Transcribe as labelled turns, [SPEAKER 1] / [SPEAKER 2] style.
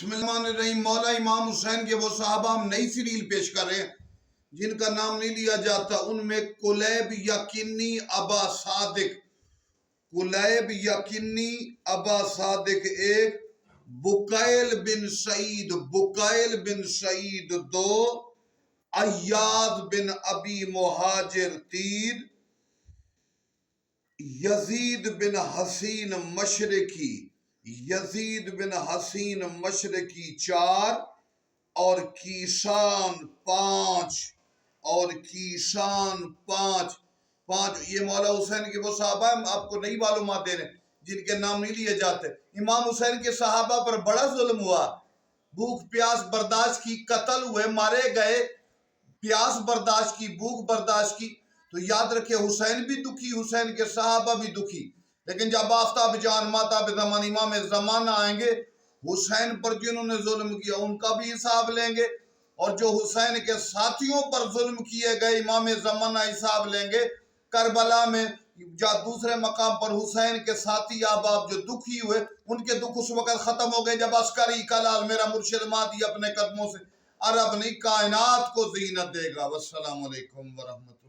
[SPEAKER 1] بسم اللہ الرحمن الرحیم۔ مولا امام حسین کے وہ صحابہ ہم نئی سیریل پیش کر رہے ہیں جن کا نام نہیں لیا جاتا، ان میں کلیب یقینی ابا صادق، کلیب یقینی ابا صادق ایک، بقیل بن سعید، بقیل بن سعید دو، عیاد بن ابی مہاجر تین، یزید بن حسین مشرقی، یزید بن حسین مشرقی چار، اور کیسان پانچ، اور کیسان پانچ۔ یہ مولا حسین کے وہ صحابہ ہیں، آپ کو نئی معلومات دے رہے ہیں جن کے نام نہیں لیے جاتے۔ امام حسین کے صحابہ پر بڑا ظلم ہوا، بھوک پیاس برداشت کی، قتل ہوئے، مارے گئے، پیاس برداشت کی، بھوک برداشت کی۔ تو یاد رکھے حسین بھی دکھی، حسین کے صحابہ بھی دکھی، لیکن جب آفتاب جان ماتاب زمان امام زمانہ آئیں گے، حسین پر جنہوں نے ظلم کیا ان کا بھی حساب لیں گے، اور جو حسین کے ساتھیوں پر ظلم کیے گئے امام زمانہ حساب لیں گے۔ کربلا میں یا دوسرے مقام پر حسین کے ساتھی احباب جو دکھی ہوئے، ان کے دکھ اس وقت ختم ہو گئے جب عسکری کلال میرا مرشد مہدی اپنے قدموں سے عرب نہیں کائنات کو زینت دے گا۔ والسلام علیکم ورحمۃ اللہ۔